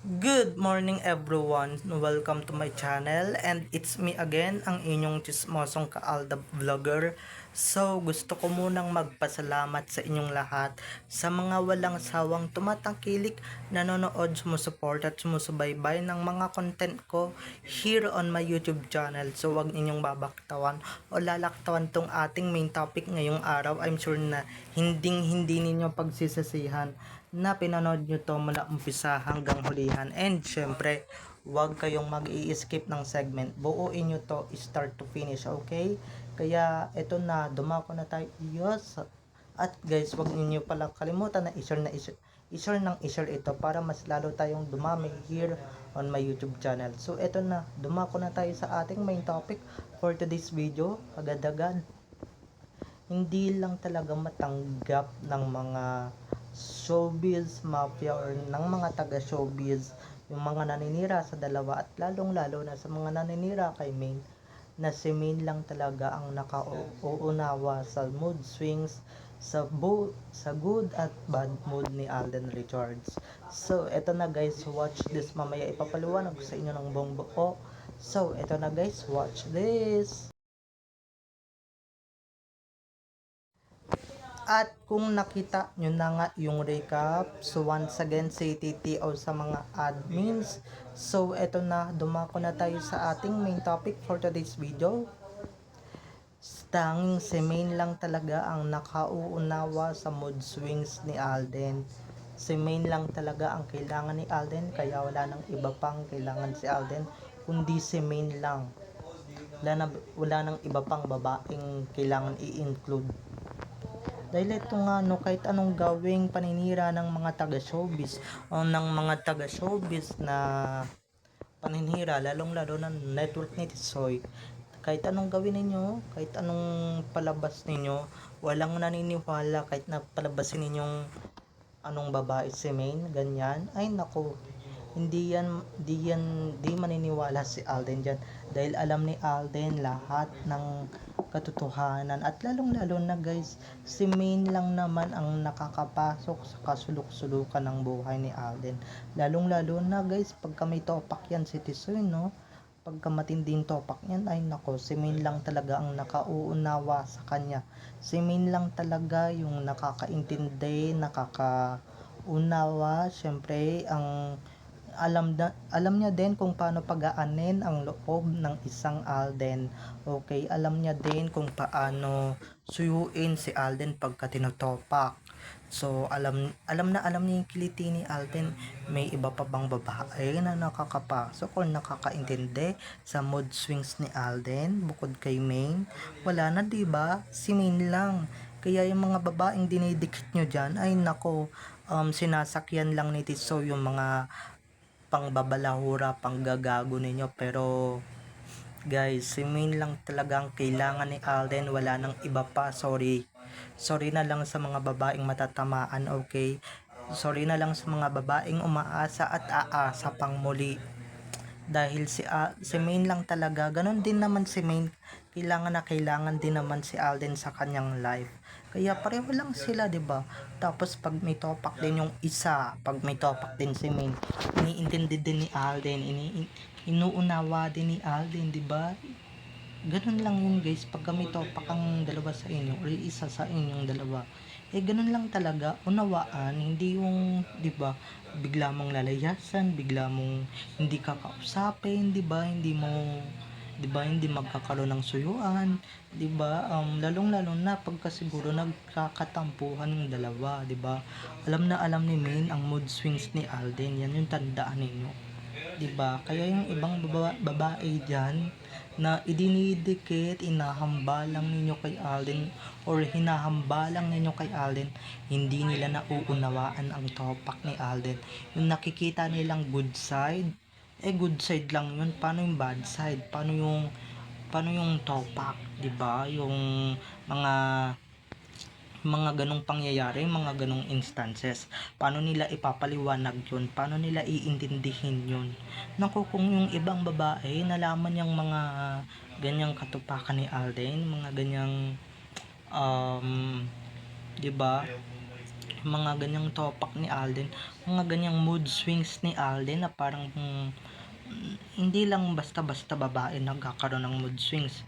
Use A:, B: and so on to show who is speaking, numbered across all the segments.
A: Good morning everyone. Welcome to my channel and it's me again, ang inyong chismosong kaalda vlogger. So gusto ko munang magpasalamat sa inyong lahat sa mga walang sawang tumatangkilik, nanonood, sumusuport at sumusubaybay ng mga content ko here on my YouTube channel. So wag ninyong babaktawan o lalaktawan tong ating main topic ngayong araw. I'm sure na hindi ninyo pagsisasihan na pinanood nyo to mula umpisa hanggang hulihan. And syempre, huwag kayong mag-i-skip ng segment. Buuin nyo to start to finish, okay? Kaya ito na, dumako na tayo. Yes. At guys, huwag niyo pala kalimutan na i-share ng i-share ito para mas lalo tayong dumami here on my YouTube channel. So ito na, dumako na tayo sa ating main topic for today's video. Agad-agad, hindi lang talaga matanggap ng mga showbiz mafia or ng mga taga showbiz yung mga naninira sa dalawa, at lalong lalo na sa mga naninira kay Main, na si Main lang talaga ang nakauunawa sa mood swings, sa good at bad mood ni Alden Richards. So eto na guys, watch this, mamaya ipapaliwanag ko sa inyo ng buong buo. So eto na guys, watch this. At kung nakita nyo na nga yung recap, so once again say TTO sa mga admins. So eto na, dumako na tayo sa ating main topic for today's video. Tanging si Main lang talaga ang nakauunawa sa mood swings ni Alden. Si Main lang talaga ang kailangan ni Alden, kaya wala nang iba pang kailangan si Alden kundi si Main lang. Wala nang iba pang babaeng kailangan i-include. Dahil ito nga, no, kahit anong gawing paninira ng mga taga-showbiz o ng mga taga-showbiz na paninira, lalong-lalo na network ni Tisoy, kahit anong gawin ninyo, kahit anong palabas ninyo, walang naniniwala kahit na palabasin ninyong anong babae si Main, ganyan, ay nako, di maniniwala si Alden dyan, dahil alam ni Alden lahat ng katotohanan. At lalong lalo na guys, si Main lang naman ang nakakapasok sa kasulok-sulukan ng buhay ni Alden. Lalong lalo na guys, pagka may topak yan si Tisoy, no, pagka matinding topak yan, ay nako, si Main lang talaga ang nakauunawa sa kanya. Si Main lang talaga yung nakakaintindi, nakakaunawa, syempre ang alam niya din kung paano pagaanin ang loob ng isang Alden. Okay, alam niya din kung paano suyuin si Alden pagka tinotopak. So alam niya yung kiliti ni Alden. May iba pa bang babae na nakakapasok o nakakaintindi sa mood swings ni Alden bukod kay Main? Wala na, 'di ba? Si Main lang. Kaya yung mga babaeng dinidikit nyo dyan, ay nako, sinasakyan lang ni Tiso yung mga pangbabalahura, panggagago ninyo. Pero guys, si Main lang talagang kailangan ni Alden, wala nang iba pa. Sorry na lang sa mga babaeng matatamaan, okay? Sorry na lang sa mga babaeng umaasa at aasa pang muli. Dahil si Main lang talaga, ganun din naman si Main, kailangan din naman si Alden sa kanyang life. Kaya pareho lang sila, 'di ba? Tapos pag may topak din yung isa, pag may topak din si Main, iniintindi din ni Alden, inuunawa din ni Alden, 'di ba? Ganun lang yun guys, pag may topak ang dalawa sa inyo or isa sa inyong dalawa, ganun lang talaga, unawaan, hindi yung, 'di ba, bigla mong lalayasan, bigla mong hindi kakausapin, 'di ba, hindi mo, 'di ba, hindi magkakaroon ng suyuan, 'di ba, lalong-lalo na pagka siguro nagkakatampuhan ng dalawa, 'di ba? Alam ni Main ang mood swings ni Alden, yan yung tandaan ninyo, 'di ba? Kaya yung ibang babae diyan na idinidikit, inahambalang ninyo kay Alden or hinahambalang ninyo kay Alden, hindi nila nauunawaan ang topak ni Alden. Yung nakikita nilang good side, good side lang yun. Paano yung bad side? Paano yung topak, 'di ba? Yung mga ganong pangyayari, mga ganong instances, paano nila ipapaliwanag yun, paano nila iintindihin yun? Naku, kung yung ibang babae nalaman yung mga ganyang katupakan ni Alden, mga ganyang 'di ba, mga ganyang topak ni Alden, mga ganyang mood swings ni Alden na parang hindi lang basta-basta babae nagkakaroon ng mood swings.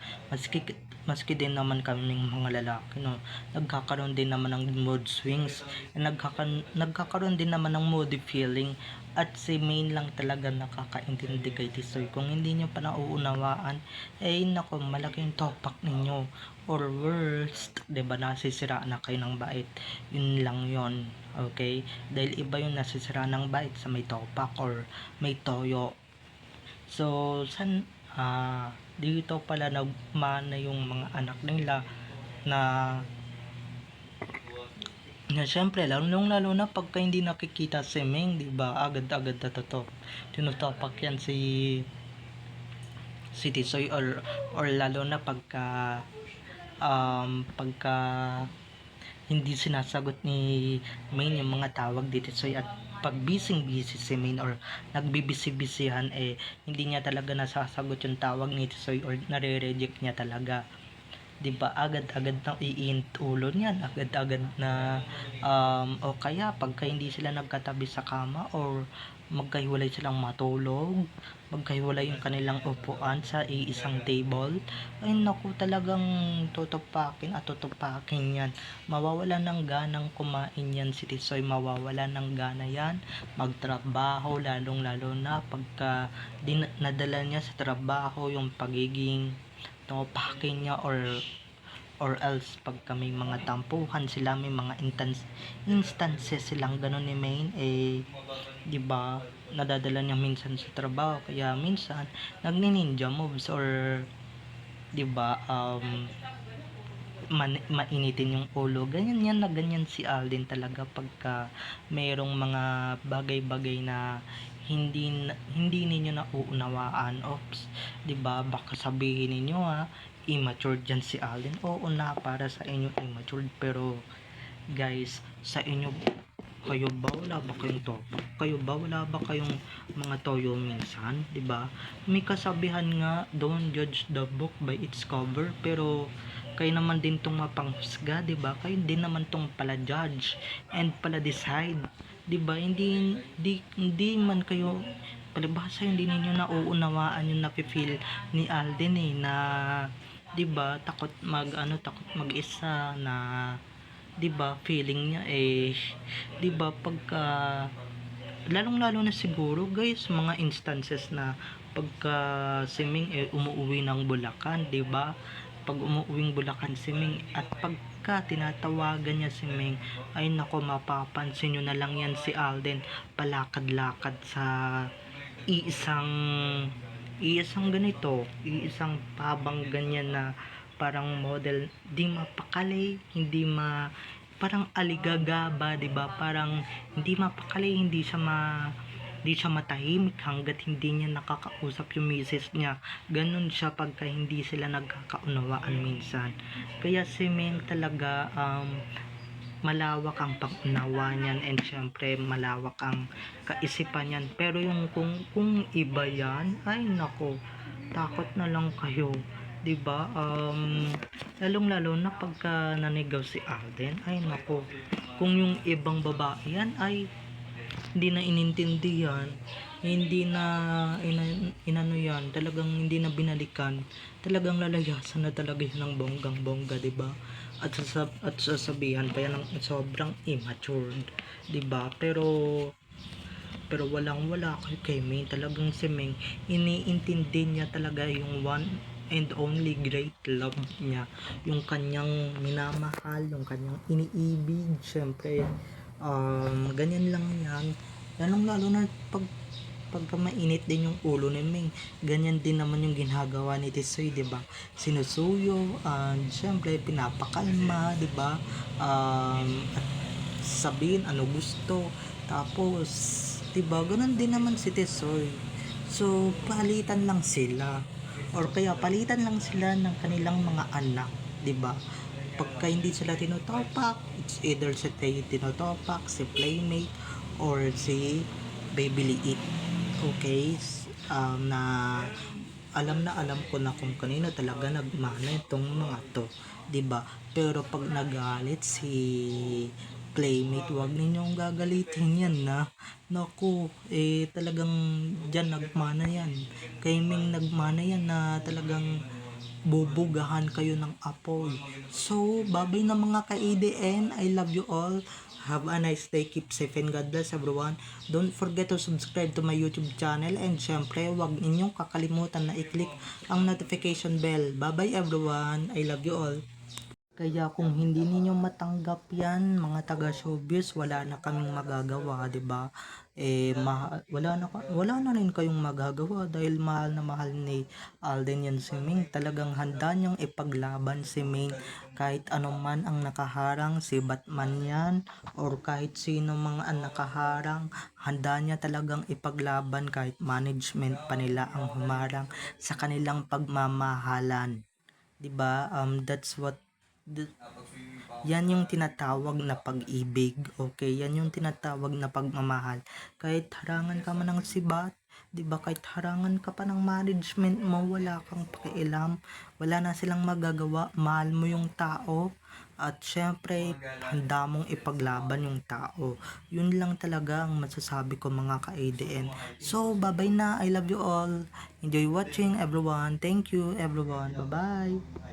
A: Maski din naman kaming mga lalaki, no, nagkakaroon din naman ng mood swings, nagkakaroon din naman ng moody feeling. At si Main lang talaga nakakaintindi kay Tisoy. Kung hindi nyo pa nauunawaan, nako, malaking topak ninyo, or worst, 'di ba, nasisira na kayo ng bait. Yun lang yon, okay? Dahil iba yung nasisira ng bait sa may topak or may toyo. So, dito pala nagmana yung mga anak nila na syempre, lalo na pagka hindi nakikita si Ming, di ba, agad-agad na tinutopak yan si Tisoy, or lalo na pagka hindi sinasagot ni Main yung mga tawag dito Tisoy, at pag busy si Main or nagbibisi-bisihan, hindi niya talaga nasasagot yung tawag ni Tisoy or nare-reject niya talaga, di ba, agad-agad na iinit ulo niyan, agad-agad na o kaya pagka hindi sila nagkatabi sa kama or magkahiwalay silang matulog, magkahiwalay yung kanilang upuan sa iisang table, ay naku, talagang tutupakin yan, mawawala ng ganang kumain yan si Tisoy, mawawala ng gana yan magtrabaho, lalong lalo na pagka nadala niya sa trabaho yung pagiging topakin niya, or else pagka may mga tampuhan sila, may mga instances silang ganun ni Main, di ba, nadadala niya minsan sa trabaho, kaya minsan nagni-ninja moves, or di ba, mainitin yung ulo, ganyan na ganyan si Alden talaga pagka mayroong mga bagay-bagay na hindi ninyo nauunawaan. Oops, 'di ba? Baka sabihin ninyo immature dyan si Alden. Oo na, para sa inyo immature, pero guys, sa inyo, kayo ba wala ba kayong topak? Kayo ba wala ba kayong mga toyo minsan, 'di ba? May kasabihan nga, don't judge the book by its cover, pero kayo naman din tong mapanghusga, 'di ba? Kayo din naman tong pala judge and pala decide, 'di ba? Hindi man kayo palibhasa, hindi ninyo nauunawaan yung nafe-feel ni Alden, na 'di ba, takot mag-isa, na 'di ba, feeling niya 'di ba, pagka lalong-lalo na siguro guys, mga instances na pagka si Ming umuwi ng Bulacan, 'di ba? Pag umuuwing Bulacan si Ming at pagka tinatawagan niya si Ming, ay nako, mapapansin nyo na lang yan si Alden palakad-lakad sa iisang ganito, iisang pabang ganyan na parang model, di mapakali, parang aligagaba, 'di ba? Parang hindi mapakali, hindi siya matahimik hanggat hindi niya nakakausap yung misis niya. Ganun siya pagka hindi sila nagkakaunawaan minsan. Kaya si Ming talaga, malawak ang pag-unawa niyan, and syempre malawak ang kaisipan niyan. Pero yung kung iba yan, ay nako, takot na lang kayo, 'di ba? Lalong-lalo na pagka nanigaw si Alden, ay nako, kung yung ibang babae yan ay hindi na inintindihan, hindi na inano yan, talagang hindi na binalikan, talagang lalayasan na talaga yan ng bonggang-bongga, 'di ba? At sasabihan pa yan ng sobrang immature, 'di ba? Pero walang-wala kay Ming, talagang si Ming, iniintindi niya talaga yung one and only great love niya, yung kanyang minamahal, yung kanyang iniibig. Syempre, ganyan lang yan, lalong lalo na pagka mainit din yung ulo ni Ming, ganyan din naman yung ginagawa ni Tisoy, 'di ba? Sinusuyo, syempre pinapakalma, 'di ba? At sabihin ano gusto, tapos 'di ba, ganun din naman si Tisoy. So palitan lang sila, or kaya palitan lang sila ng kanilang mga anak, 'di ba? Pagka hindi sila tinotopak, it's either si Tay tinotopak, si Playmate, or si Baby Liit. Okay, na alam ko na kung kanino talaga nagmana itong mga to, 'di ba? Pero pag nagalit si Claymate, wag ninyong gagalitin yan na. Naku, talagang dyan nagmana yan. Kay Ming nagmana yan na talagang bubugahan kayo ng apoy. So, babay na mga ka-ADN. I love you all. Have a nice day. Keep safe and God bless everyone. Don't forget to subscribe to my YouTube channel. And syempre, wag ninyong kakalimutan na i-click ang notification bell. Bye-bye everyone. I love you all. Kaya kung hindi ninyo matanggap yan, mga taga showbiz, wala na kaming magagawa, 'di ba? Wala na rin kayong magagawa dahil mahal ni Alden yan si Ming. Talagang handa niyang ipaglaban si Ming kahit anuman ang nakaharang, si Batman yan or kahit sino mga ang nakaharang, handa niya talagang ipaglaban kahit management pa nila ang humarang sa kanilang pagmamahalan. 'Di ba? That's what yan yung tinatawag na pag-ibig, okay? Yan yung tinatawag na pagmamahal. Kahit harangan ka man ng sibat, 'di ba? Kahit harangan ka pa ng management mo, wala kang pakialam, wala na silang magagawa. Mahal mo yung tao at syempre handa mong ipaglaban yung tao. Yun lang talaga ang masasabi ko mga ka-ADN. So, bye-bye na. I love you all. Enjoy watching everyone. Thank you everyone. Bye-bye.